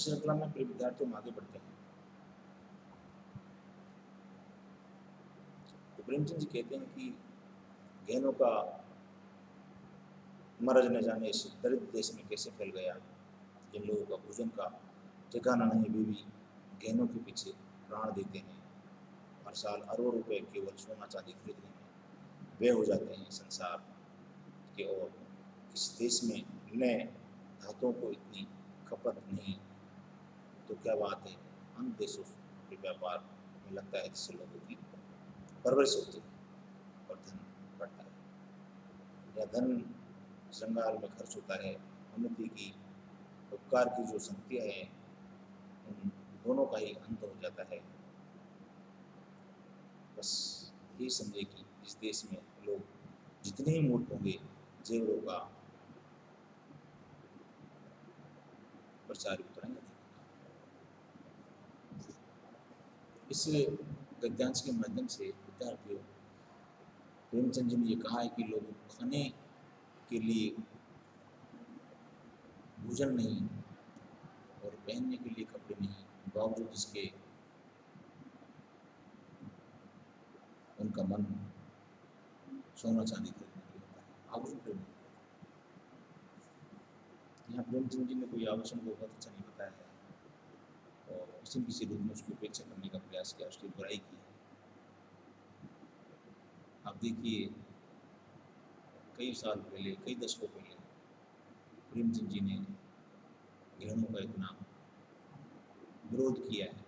श्रृंखला में प्रिय विद्यार्थियों हम आगे बढ़ते हैं। तो प्रेमचंद जी कहते हैं कि गहनों का मरज न जाने इस दरिद्र देश में कैसे फैल गया। जिन लोगों का भोजन का ठिकाना नहीं, वे भी गहनों के पीछे प्राण देते हैं। हर साल अरबों रुपए केवल सोना चांदी खरीदने में व्यय हो जाते हैं। संसार के और किस देश में नए धातुओं को इतनी खपत नहीं, तो क्या बात है अन्य देशों के व्यापार में लगता है, जिससे लोगों की परवरिश होती है और धन बढ़ता है। या धन श्रृंगार में खर्च होता है, उन्नति की उपकार की जो संगतियाँ हैं, उन दोनों का ही अंत हो जाता है। बस ये समझे कि इस देश में लोग जितने ही मूर्ख होंगे, जेवरों का प्रचार उतना ही अधिक। इस गद्यांश के माध्यम से विद्यार्थियों, प्रेमचंद जी ने ये कहा है कि लोग खाने के लिए भोजन नहीं और पहनने के लिए कपड़े नहीं, बावजूद इसके उनका मन सोना चांदी खरीदने के लिए होता है, आभूषण खरीदने। यहाँ प्रेमचंद जी ने कोई आभूषण को बहुत अच्छा नहीं बताया है और किसी रूप में उसकी उपेक्षा करने का प्रयास किया, उसकी बुराई की है। आप देखिए, कई साल पहले, कई दशकों पहले प्रेमचंद जी ने गहनों का इतना विरोध किया है।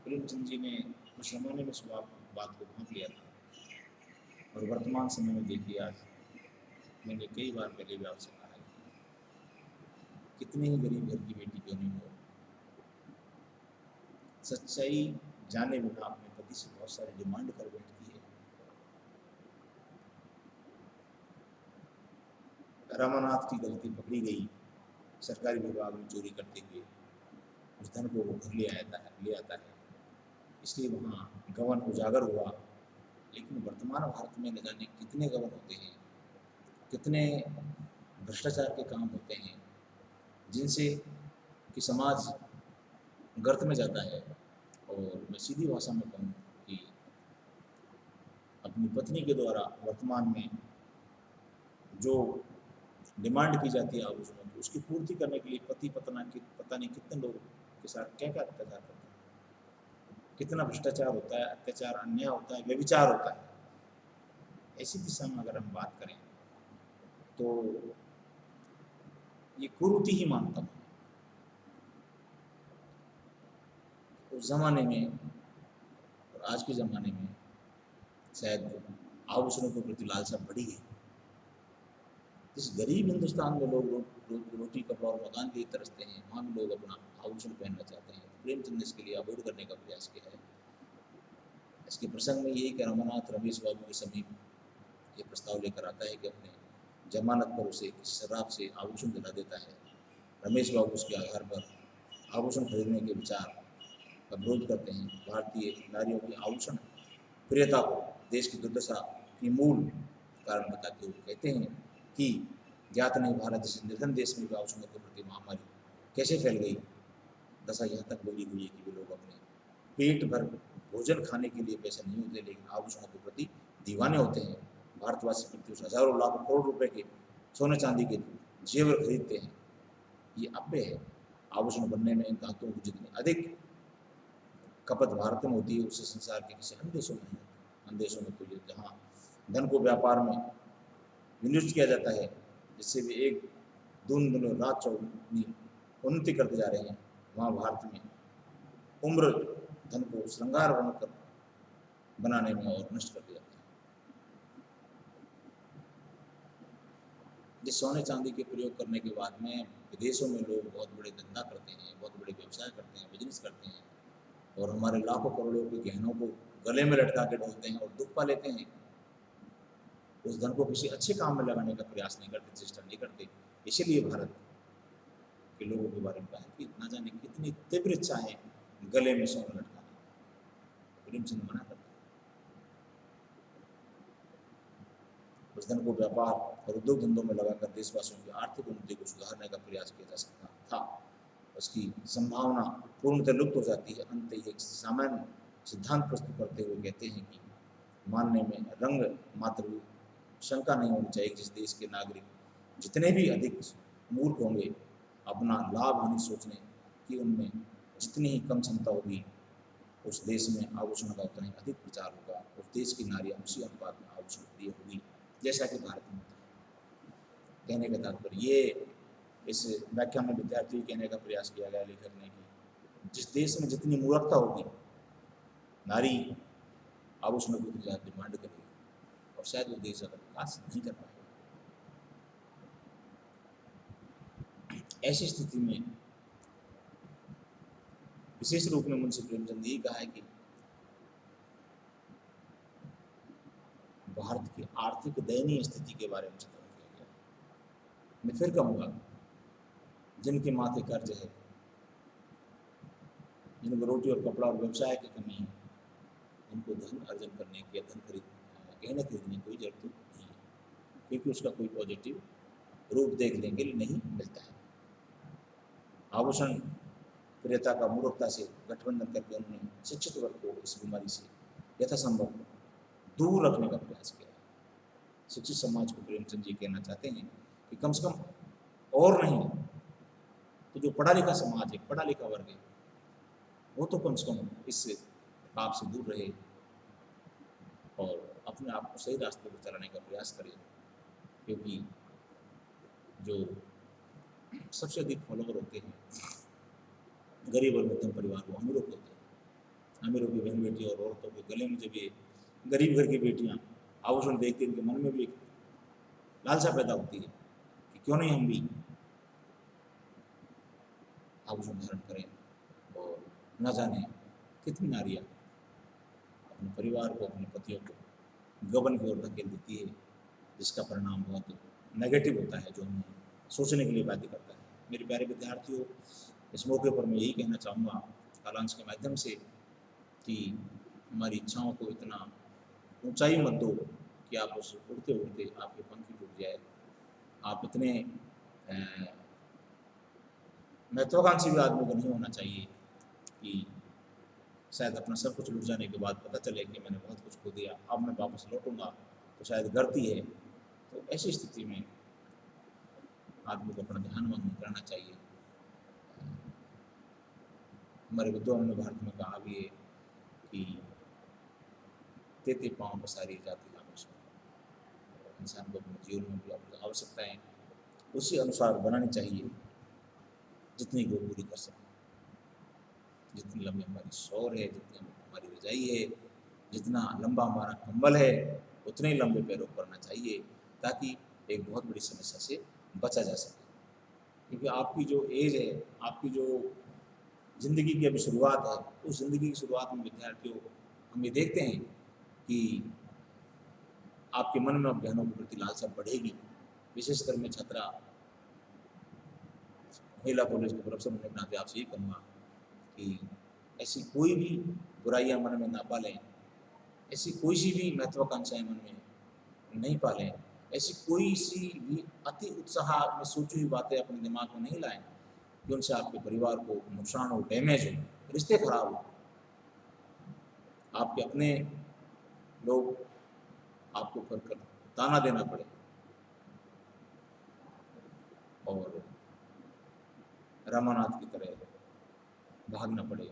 प्रेमचंद जी ने उस जमाने में इस बात को भांप लिया था और वर्तमान समय में देखिए, आज मैंने कई बार पहले भी आपसे कहा है, कितने ही गरीब घर की बेटी क्यों नहीं हो, सच्चाई जाने बिना अपने पति से बहुत सारी डिमांड कर बैठती है। रामानाथ की गलती पकड़ी गई, सरकारी विभाग में चोरी करते हुए उस धन को वो घर ले आता है, इसलिए वहाँ गबन उजागर हुआ। लेकिन वर्तमान भारत में न जाने कितने गबन होते हैं, कितने भ्रष्टाचार के काम होते हैं, जिनसे कि समाज गर्त में जाता है। और मैं सीधी भाषा में कहूँ कि अपनी पत्नी के द्वारा वर्तमान में जो डिमांड की जाती है आभूषणों की, उसकी पूर्ति करने के लिए पति पता नहीं कितने लोग के साथ क्या क्या अत्याचार करते हैं, कितना भ्रष्टाचार होता है, अत्याचार, अन्याय होता है, व्यभिचार होता है। ऐसी दिशा में अगर हम बात करें तो ये कुरीति ही मानता हूँ। उस जमाने में और आज के ज़माने में शायद आभूषणों के प्रति लालसा बढ़ी है। इस गरीब हिंदुस्तान में लोग रोटी कपड़ा और मकान के लिए तरसते हैं, वहाँ भी लोग अपना आभूषण पहनना चाहते हैं। प्रेमचंद ने इसके लिए अवॉइड करने का प्रयास किया है। इसके प्रसंग में यही कि रमानाथ रमेश बाबू के समीप ये प्रस्ताव लेकर आता है कि अपने जमानत पर उसे किसी शराब से आभूषण दिला देता है। रमेश बाबू उसके आधार पर आभूषण खरीदने के विचार का विरोध करते हैं। भारतीय नारियों की आभूषण प्रियता को देश की दुर्दशा की मूल कारण बताते हुए कहते हैं कि ज्ञात नहीं भारत जैसे निर्धन देश में भी आभूषणों के प्रति महामारी कैसे फैल गई। दशा यहाँ तक बोली हुई है कि वे लोग अपने पेट भर भोजन खाने के लिए पैसे नहीं होते, लेकिन आभूषणों के प्रति दीवाने होते हैं। भारतवासी प्रति हजारों लाखों करोड़ रुपए के सोने चांदी के जेवर खरीदते हैं। ये अव्यय है। आभूषण बनने में इन धातुओं की जितनी अधिक खपत भारत में होती है, उससे संसार के किसी अन्य देशों में नहीं होती। अन्य देशों में तो ये जहाँ धन को व्यापार में विनियोजित किया जाता है, जिससे वे एक दिन रात चौगुनी उन्नति करते जा रहे हैं, वहाँ भारत में उम्र धन को श्रृंगार बनकर बनाने में और नष्ट कर दिया जाता है। जिस सोने चांदी के प्रयोग करने के बाद में विदेशों में लोग बहुत बड़े धंधा करते हैं, बहुत बड़े व्यवसाय करते हैं, बिजनेस करते हैं और हमारे लाखों करोड़ों के गहनों को गले में लटका के ढोलते हैं और दुख पा लेते हैं। उस धन को किसी अच्छे काम में लगाने का प्रयास नहीं करते, चेष्टा नहीं करते। इसीलिए भारत के लोगों के बारे में कहा कि ना जाने कितनी तीव्र इच्छा है गले में सोना लटकाने। प्रेमचंद मना करता है। उस धन को व्यापार और उद्योग धंधों में लगाकर देशवासियों की आर्थिक उन्नति को सुधारने का प्रयास किया जा सकता था। उसकी संभावना पूर्णतः लुप्त हो जाती है। अंत एक सामान्य सिद्धांत प्रस्तुत करते हुए कहते हैं कि मानने में रंग मात्र भी शंका नहीं होनी चाहिए। जिस देश के नागरिक जितने भी अधिक मूर्ख होंगे, अपना लाभ हानि सोचने की उनमें जितनी ही कम क्षमता होगी, उस देश में आभूषण का उतना ही अधिक प्रचार होगा। उस देश की नारियां उसी अनुपात में आभूषण प्रिय होगी जैसा कि भारत में होता है। कहने का तात्पर्य ये इस व्याख्या में विद्यार्थी कहने का प्रयास किया गया लेखक ने कि जिस देश में जितनी मूर्खता होगी, नारी आभूषणों की ज़्यादा डिमांड करेगी और शायद वो देश ज़्यादा विकास नहीं कर पाएगा। ऐसी स्थिति में विशेष रूप में मुंशी प्रेमचंद यही कहा है कि भारत की आर्थिक दयनीय स्थिति के बारे में चित्रण किया गया। मैं फिर कहूँगा, जिनके माथे कर्ज है, जिनको रोटी और कपड़ा और व्यवसाय की कमी है, उनको धन अर्जन करने की या धन गहने खरीदने की कोई जरूरत नहीं है, क्योंकि उसका कोई पॉजिटिव रूप देखने के लिए नहीं मिलता है। आभूषण प्रियता का मूर्खता से गठबंधन करके उन्होंने शिक्षित वर्ग को इस बीमारी से यथासंभव दूर रखने का प्रयास किया। शिक्षित समाज को प्रेमचंद जी कहना चाहते हैं कि कम से कम और नहीं तो जो पढ़ा लिखा समाज है, पढ़ा लिखा वर्ग है, वो तो कम से कम इस पाप से दूर रहे और अपने आप को सही रास्ते पर चलाने का प्रयास करे। क्योंकि जो सबसे अधिक फॉलोवर होते हैं गरीब और मध्यम परिवार को अमीरों को होते हैं। अमीरों की बहन बेटी और औरतों के गले में जब ये गरीब घर की बेटियां आभूषण देखते हैं, उनके मन में भी एक लालसा पैदा होती है कि क्यों नहीं हम भी आभूषण धारण करें। और न जाने कितनी नारियां अपने परिवार को, अपने पतियों को गबन की ओर धकेल देती है, जिसका परिणाम बहुत नेगेटिव होता है, जो हमें सोचने के लिए बाध्य करता है। मेरे प्यारे विद्यार्थियों, इस मौके पर मैं यही कहना चाहूँगा कालांश के माध्यम से कि हमारी इच्छाओं को इतना ऊंचाई मत दो कि आप उस उड़ते उड़ते आपके पंख टूट जाए। आप इतने महत्वाकांक्षी भी आदमी को नहीं होना चाहिए कि शायद अपना सब कुछ लुट जाने के बाद पता चले कि मैंने बहुत कुछ खो दिया, अब मैं वापस लौटूंगा तो शायद गलती है। तो ऐसी स्थिति में आदमी को अपना ध्यान भंग नहीं करना चाहिए। हमारे विद्वान ने भारत में कहा भी है कि तेते पाँव पसारी जाति लाभ। इंसान को अपने जीवन में भी अपनी आवश्यकताएं उसी अनुसार बनानी चाहिए जितनी वो पूरी कर सके। जितनी लंबी हमारी शौर है, जितनी हमारी रजाई है, जितना लंबा हमारा कंबल है, उतने ही लंबे पैरों करना चाहिए ताकि एक बहुत बड़ी समस्या से बचा जा सके। क्योंकि आपकी जो एज है, आपकी जो ज़िंदगी की अभी शुरुआत है, उस ज़िंदगी की शुरुआत में विद्यार्थियों हम ये देखते हैं कि आपके मन में अब गहनों के प्रति लालसा बढ़ेगी। विशेषकर मैं छात्रा महिला कॉलेज के प्रोफेसर होने के नाते आपसे ये कहूँगा कि ऐसी कोई भी बुराइयां मन में ना पालें, ऐसी कोई सी भी महत्वाकांक्षाएं मन में नहीं पालें, ऐसी कोई सी भी अति उत्साह में सोची हुई बातें अपने दिमाग में नहीं लाएं कि उनसे आपके परिवार को नुकसान हो, डैमेज हो, रिश्ते खराब हो, आपके अपने लोग आपको कर ताना देना पड़े और रामानाथ की तरह भागना पड़े।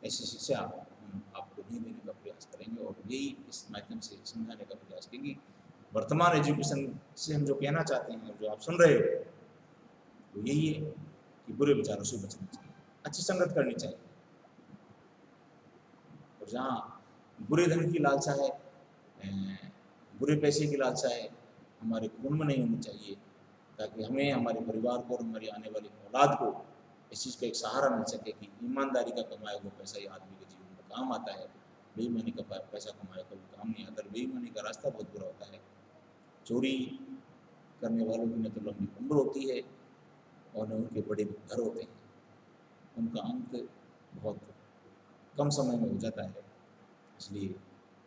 ऐसी शिक्षा हम आपको नहीं देने का प्रयास करेंगे और यही इस माध्यम से समझाने का प्रयास करेंगे। वर्तमान एजुकेशन से हम जो कहना चाहते हैं और जो आप सुन रहे हो वो यही है कि बुरे विचारों से बचना चाहिए, अच्छी संगत करनी चाहिए। और जहाँ बुरे धन की लालसा है, बुरे पैसे की लालसा है, हमारे खून में नहीं होनी चाहिए, ताकि हमें, हमारे परिवार को और हमारी आने वाली औलाद को इस चीज़ का एक सहारा मिल सके कि ईमानदारी का कमाया हुआ पैसा ही आदमी के जीवन में काम आता है। बेईमानी का पैसा कमाया कभी काम नहीं आता। बेईमानी का रास्ता बहुत बुरा होता है। चोरी करने वालों की न तो लंबी उम्र होती है और न उनके बड़े घर होते हैं, उनका अंत बहुत कम समय में हो जाता है। इसलिए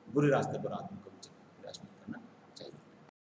बुरे रास्ते पर आदमी को